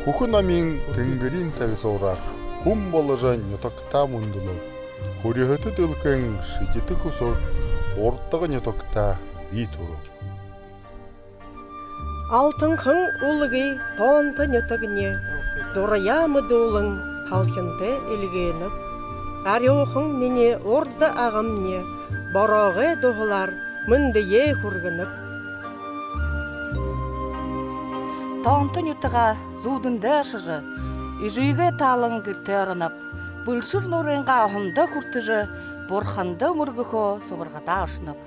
Хухун амин тэнгэрийн тависуураар хүн боложа нютагтаа мундулу. Хүрээхэд дэлхэн шижидэх усор урддаг нютагтаа бий туру. Алтынхан улги тоонта нютагне дурая мыдулын халхынты илгеніп. Арёхан мені орда ағамне борағы доғылар мындые хүргініп. Тоонта нютага зудында шыжы, ижиге талын гиртерініп, бұлшыр нұрынға ағында күртіжі, борханда мұргіхо собырғата ашынып.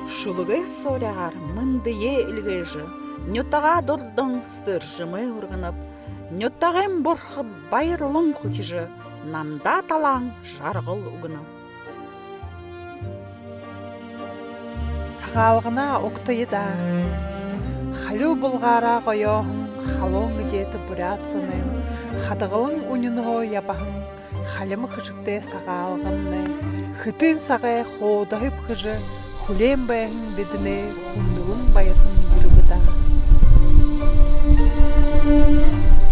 Шулығы соряғар мындые илгежі, нютаға дұрдың стыржымы үргініп, нютағым борхыд байырлың күкежі, намда талаң жарғыл үгініп. Сағалғына оқтайыда, халю бұлғара қойоғын, халоң деті бұратсының, қадығылың үнінғо ябағын, халымы қыжықтай сағалғынны, хытын сағай қодағып қыжы, хүлем баяғын бедіне үндігін баясын бүрібіда.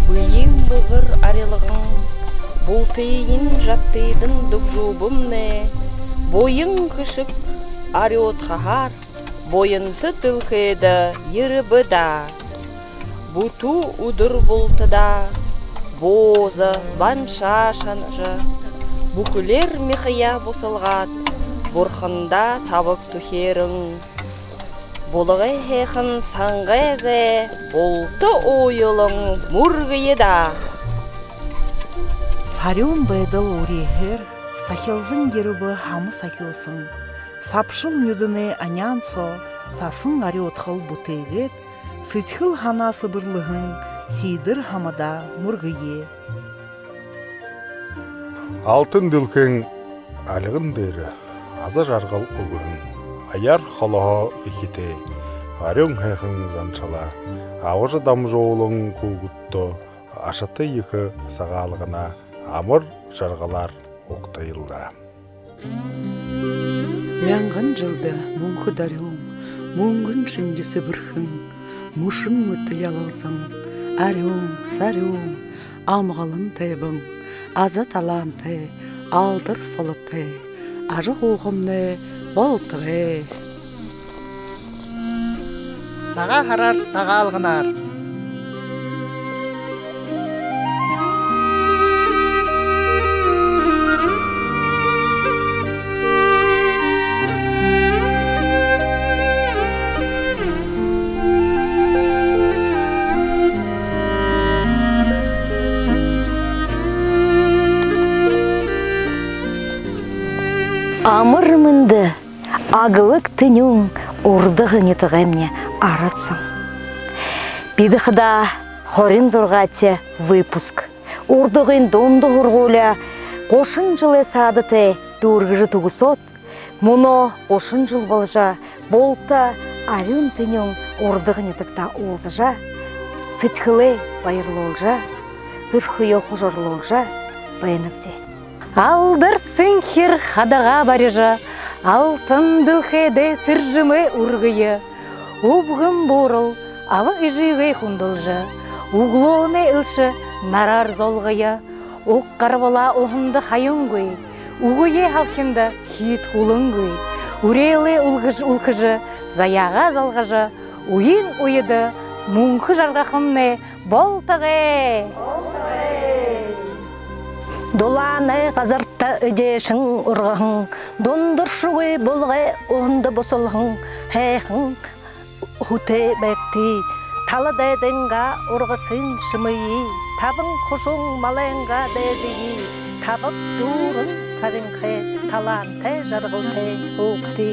Бұйын бұғыр арелығын, бұлтейін жаттейдің дүкжубымны, бойын қышып, ариот хахар, бойынты тылқейді ерібіда. Бұту ұдыр бұлтыда, бозы, банша шанжы, бүкілер мехия бұсылғат, бұрхында табық түхерің. Бұлығы хеқін саңғайзе, бұлты ойылың мұрғыйда. Сарюн бәділ урехер, сахилзың ерібі хамы сахилсың. Сапшыл нүдіне анянсо, сасын ариотқыл бұтегет, сытхыл хана сыбырлығын, сейдір хамада мұрғые. Алтын дылкен алығын дәрі, азы жарғал ұғын, аяр қалаға екеті, арың хайқын жаншала, ауыжы дамжоғылың қуғытты, ашыты екі сағалығына амыр жарғалар оқтайылда. Яңғын жылда мұңқы дарюм, мұңғын шыңжысы бірхің, мұшың мұтты ялалсың, әрюм, сәрюм, амғалын тәйбің, азы таланты, алдыр солыты, ажық оғымны болтығы. Саға харар, саға алғынар. Амыр мынды, ағылық түнің ұрдығы нетіғемне аратсың. Бидихда хорин зоргате выпуск. Урдығын донды ғұрғуля қошын жылы садыты дұрғыжы туғысот. Мұно қошын жыл болжа болта арюн тінен урдығын етікта олжа. Сытхылы байырлолжа, зұрхыйо құжырлолжа байынықте. Алдыр сынхер хадаға барыжа, алтын дылхеде сыржымы ургые. Убғым борыл, авы ижиғай хундылжа, углоне ылшы марар золғыя. Оқ қарвала оғынды хайынгой, уғые халқында хит хулынгой. Урелы улқыжы, заяға залғажы, уйын ойыды, мұңқы жарғақымны болтығы. Доланы қазарта үдешің ұрғағың, дондыршуы болғы оғынды босылғың, хайқың хуте бәкті. Таладайдыңға ұрғысын шымыйы, табын құшың малайынға дәдігі, табып дұрын қарынқы, таланты жарғылты оқты.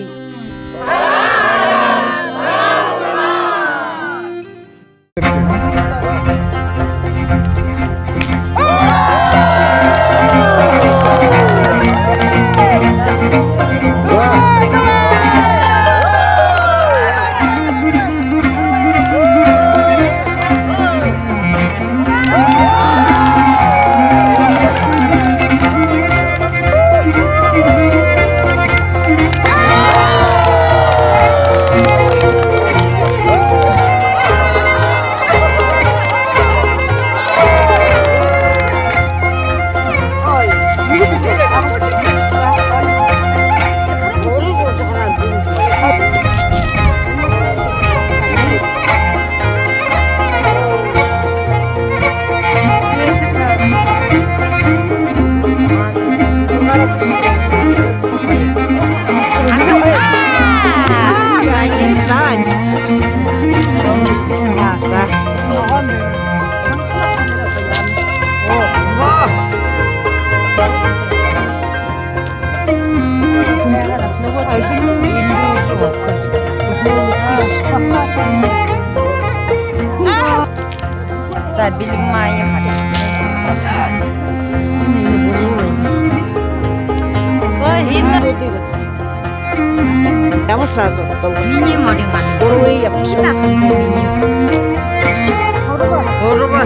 Забили мои Прямо сразу. Мини моринга. Уруи я пошел. Здорово.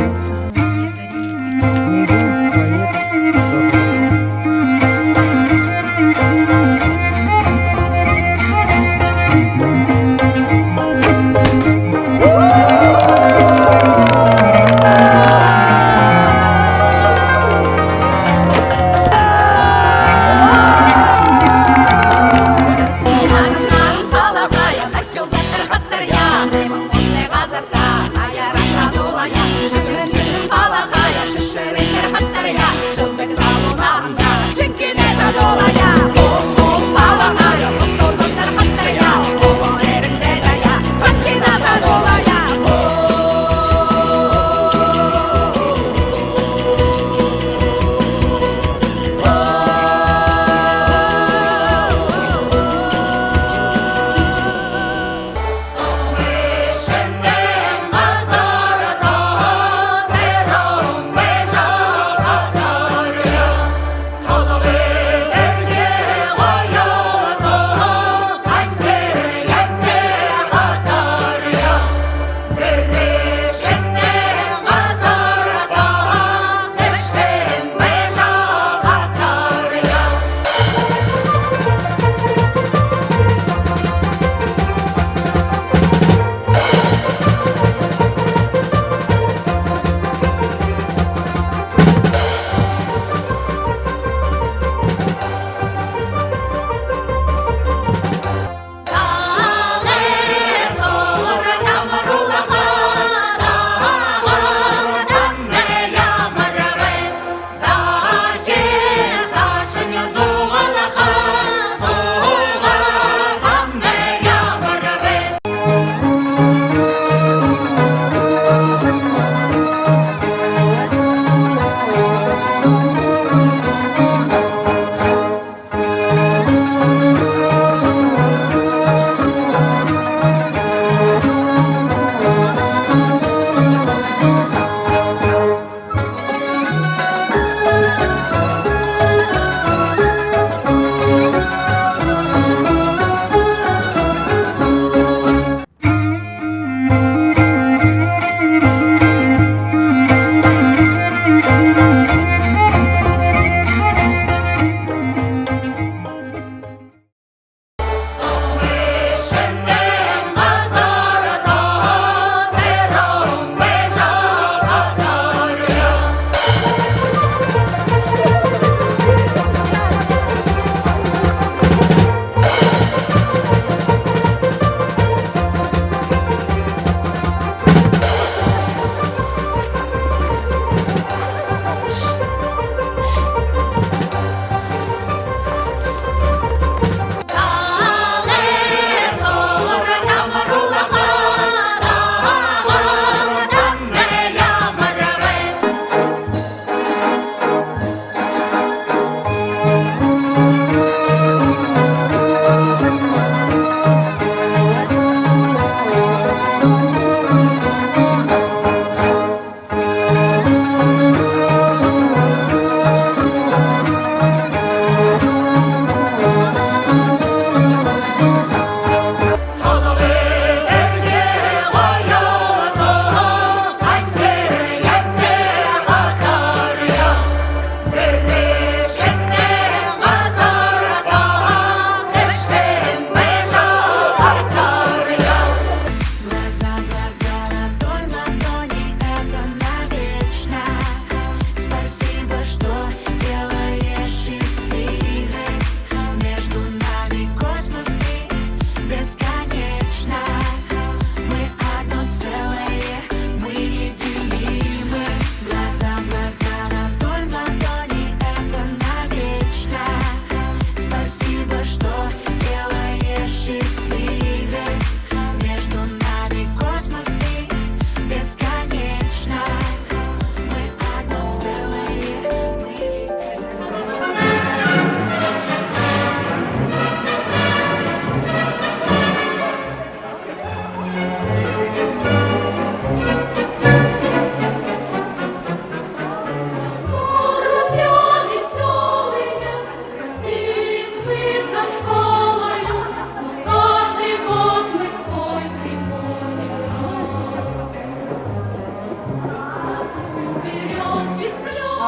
Қалағая, қайтыл жатыр қаттыр я, мұндай қазір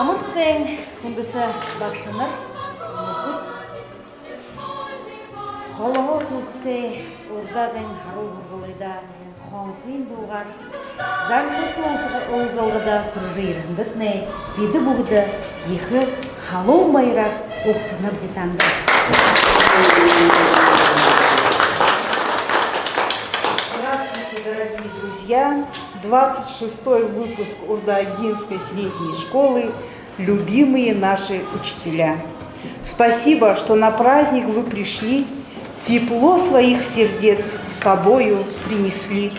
Амырсен, күндіті бақшыныр, Холо түкте ордағын хару бұрғылыда хонқин дуғар, Заншылты оңзалғыда күржейріндітне, беді бұғды ехі халу майрар оқтынып детанды. Здравствуйте, дорогие друзья! 26-й выпуск Урда-Агинской средней школы «Любимые наши учителя». Спасибо, что на праздник вы пришли, тепло своих сердец с собою принесли.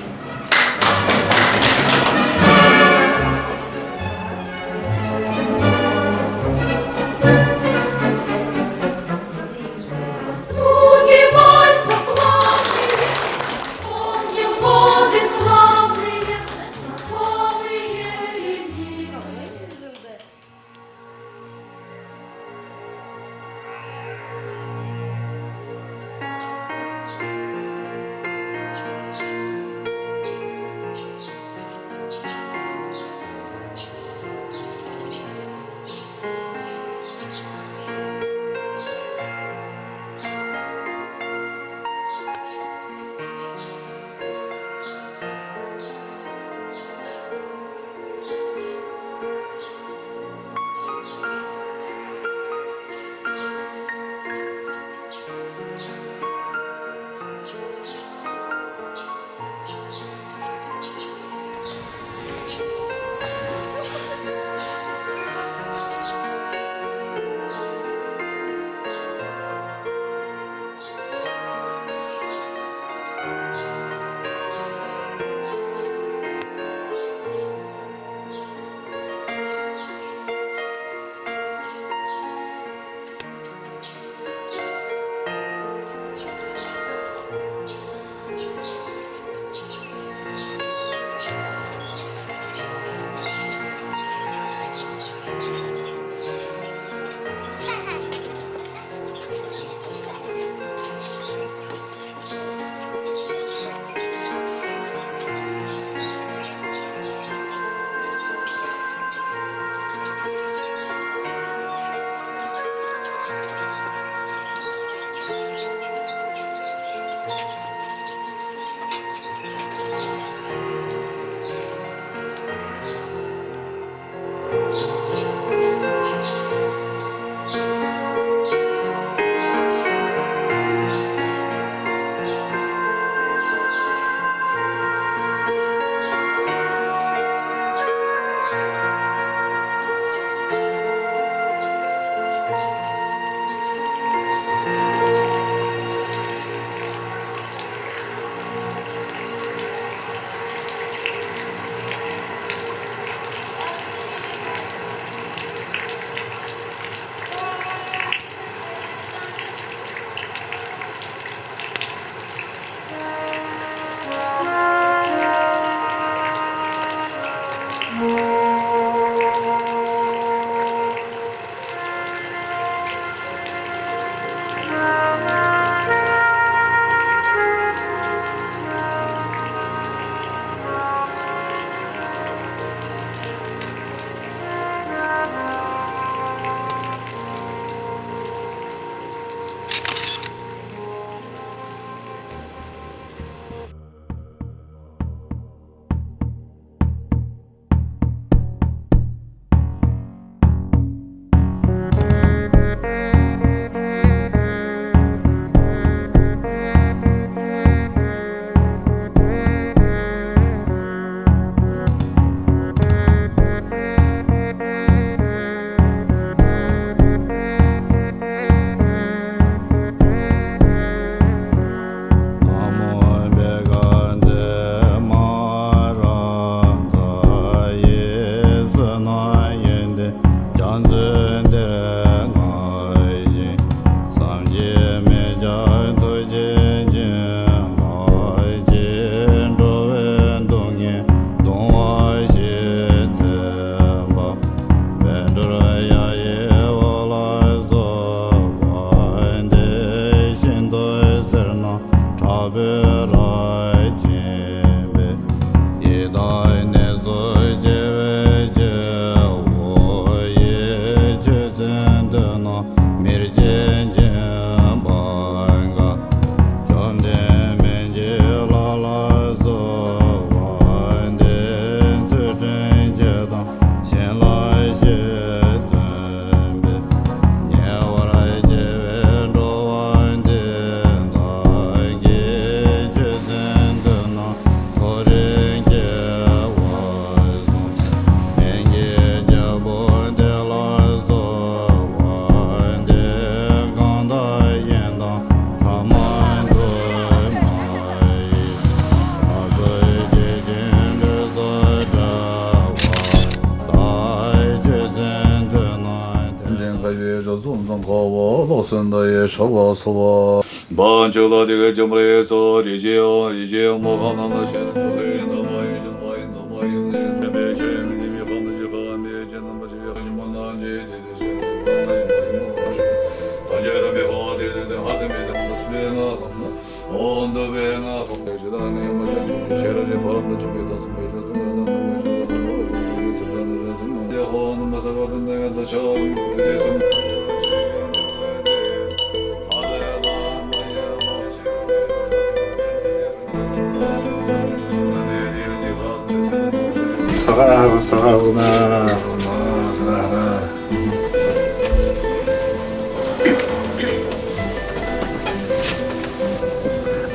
선다에 샤바사와 반절라 되게 점레서 리지오 리지오 모가나나 챤소레 나마이 정마이 나마이 세베체 미미 감지 감에 젠나 마시 하지만나 제데세 아제라 베호데데 하데메데 무스베나 감나 온도베나 감데지다네 마잔 셰라제 바람다 준비다 스메르도 대호는 마사바든 내가 더 처음 그래서 사과구나.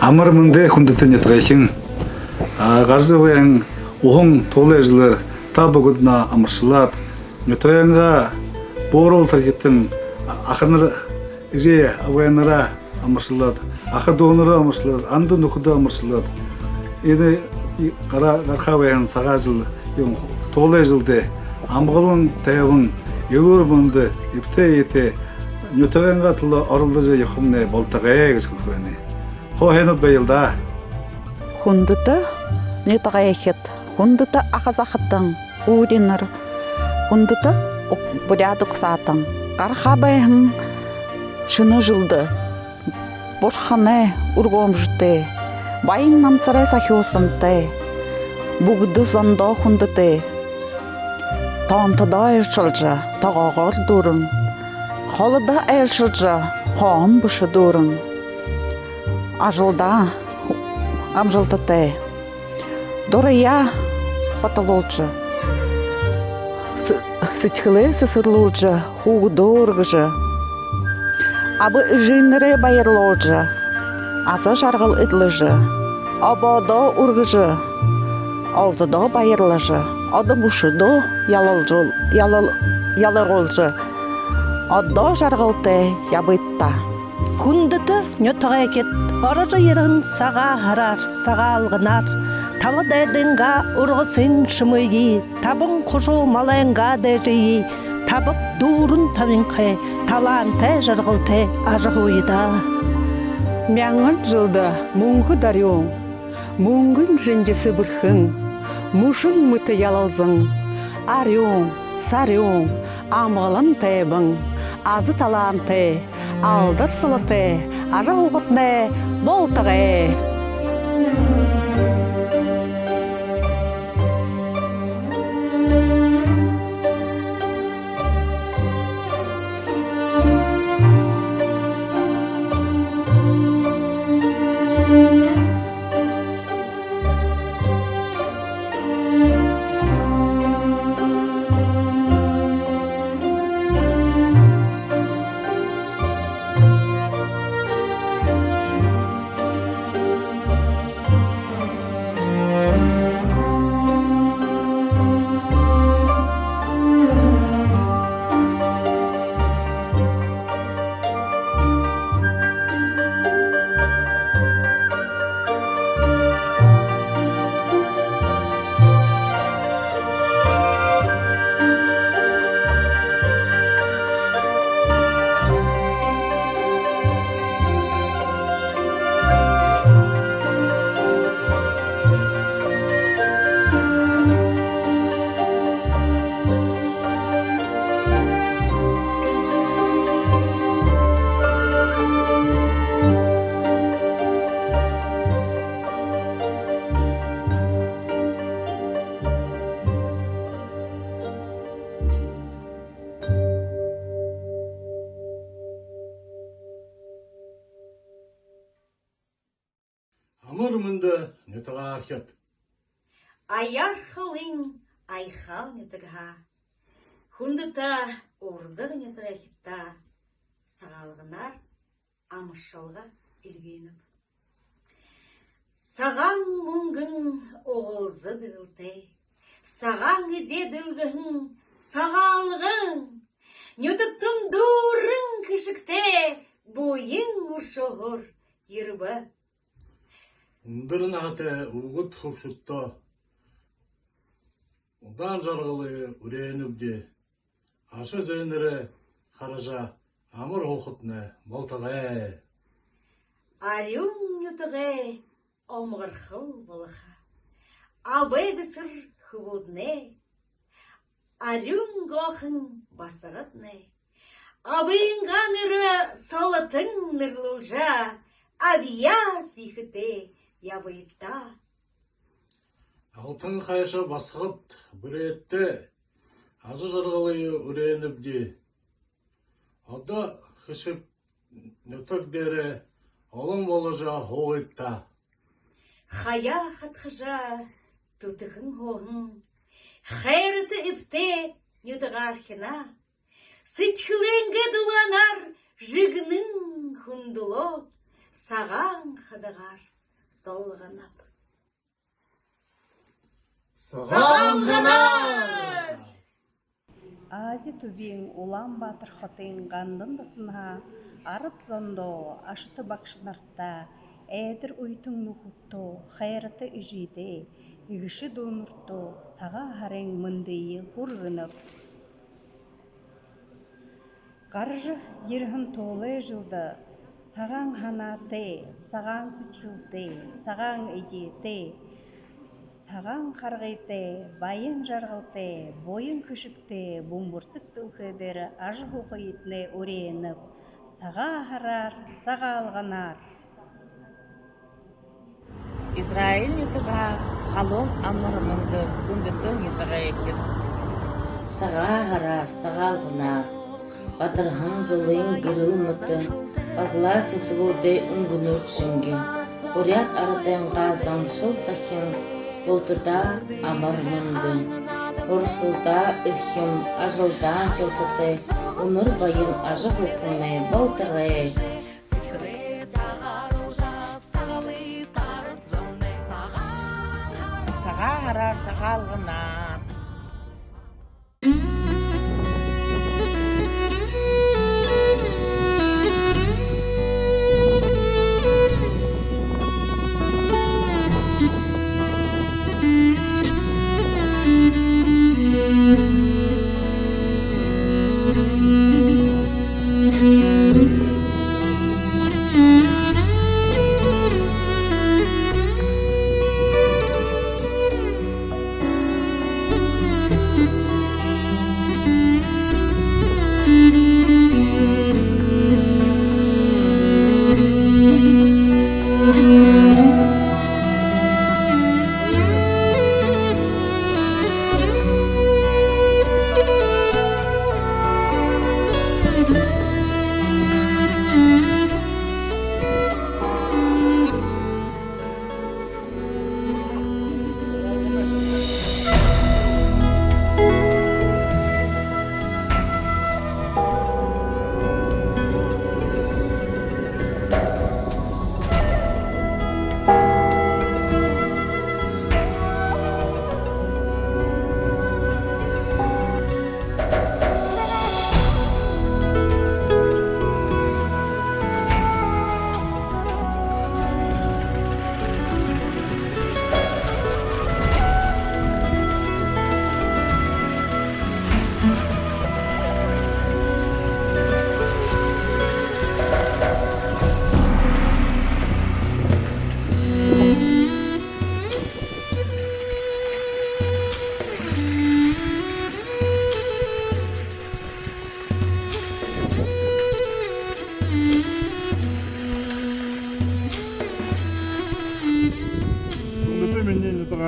아무르문데 군대든 여트가신 가르즈웨ң уһың толежлер табыгудна амыршылат нөтөңга борол таргеттин ахыныр иже авайнара амыршылат ахадонора амыршылат анды нухуда амыршылат эне кара гархавен сага жыл толежлде амгалын таябын елурбунды ипте ете нөтөңга тулы орылды яхымне болтагай гыскылгыны хохенот бейылда Хундыта не тагайхет. Хундыта ахазахтан удинар. Хундыта бурядык сатан. Кархабайын шыны жылды. Борхане ургомжты. Байын намсарай сахиосынты. Бугды зондо хундыты. Таантада элшылжы, тагагар дурын. Холыда элшылжы, хоам бышы дурын. Ажылда амжылтыты. Дорая паталолчы. Сытхылы сысырлолчы, хугдоргыжы. Абы жиныры байырлолчы. Азы жарғыл ытлыжы. Абадо ургыжы. Алзыдо байырлыжы. Ады бушыдо ялыролчы. Адо жарғылты ябытта. Хундыты нөтөгөкет арыжы ерін саға харар, саға алғынар. Талы дәдіңға ұрғысын шымыйы, табын құжу малайынға дәжейі, табық дұрын табынқы, таланты жарғылты ажығуыда. Мяңын жылда мұңғы дарион, мұңғын жендесі бірхің, мұшын мұты ялалзың, арион, сарион, амғылын тәйбің, азы таланты, алдыр сылыты, ажа оғытны болтығы. Амырмында нөтөгөкет. Аяр хылын айхал нөтөгөһа. Хундыта урдык нөтөгөкетта сагалгынар амышылга илгеніп. Саган муңгын оғылзы дылты, саган иде дылгын сагалгын, нөтөктүн дурын кышыкте бойың ушогор йырбы. Ундырын аты угут хушутта. Удан жаргылы үренүбде. Ашы зөнөрө хаража Амыр оқытны, балтағай. Арюң нютыгэ омғырхыл болыха. Абай гысыр хывудне. Арюң гохын басығытне. Абайынған үрі солытың нұрлылжа. Абия сихіте ябайта. Алтын қайша басқыт бір етті. Ажы жарғалайы үреніпді. Ада қышып нүтік дәрі олым болыжа оғытта. Хая хатхыжа тутығын хоғын. Хайрыты іпте нютығархына. Сытхыленге дуланар жігінің хундулот. Саған қыдығар солғанап. Саған ғанар! Ази түбең улан батыр хотын ғандын дысына, арып зондо, ашты бақшынарта, әдір ұйтың нұхутто, хайраты үжейде, үгіші донуртто, саға харен мындайы хұрғынып. Қаржы ерхін толы жылды, саған ханаты, саған сытхылты, саған едеті, саған қарғайты, байын жарғылты, бойын күшікті, бұмбұрсық түлкедері ажы хуқы етіне өреніп, саға харар, саға алғанар. Израиль ютыға халон амырмынды күндітін ютыға екен. Саға харар, саға алғанар. Батырхан золын гырылмыты, Пагласи сылуды үнгінік жінге. Уряд араденға заншыл сахин, Болтыда амармынды. Орсылда үрхім ажылдан жылтыты, Умыр байын ажы хуфыны болтыры. Саға харар, саға алғанар.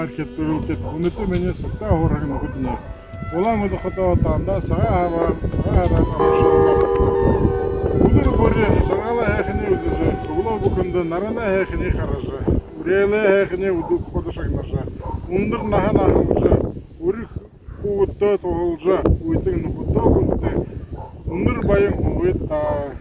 архет турулкет унуту мене сукта хорагын гудне. Улам уду хатаватанда сага хава сага амшалма. Удур боре сагала хехне үзүжө. Ула букунда нарана хехне хаража. Уреле хехне уду ходошагнажа. Ундур нахана хамжа. Урих уутта тоголжа. Уйтын нухутта гунте. Ундур байын уйта.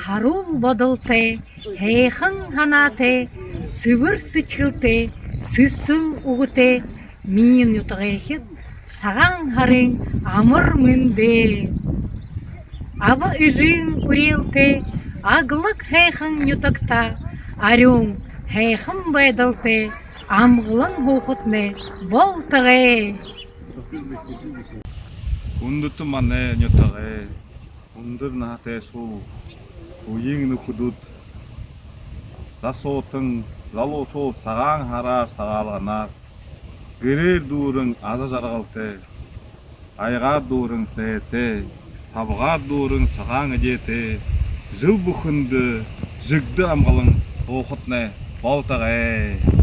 Харун бодылты, хейхын ханаты, сывыр сычхылты, сысын угуты, мин ютығайхет, саған харың амыр мынды. Аба үжін үрелті, ағылық хейхын ютықта, арюң хейхын байдылты, амғылын хуқытны болтығы. Ундыты мане ютығы. Унdır nahte sol, uying nukudut. Засотың, зало сол саған харар сағалғанар. Гірер дұрың аза жарғалты, айғар дұрың сәйті, табғар дұрың саған әдеті, жыл бұхынды, жігді амғалың, оқытны, балтағы.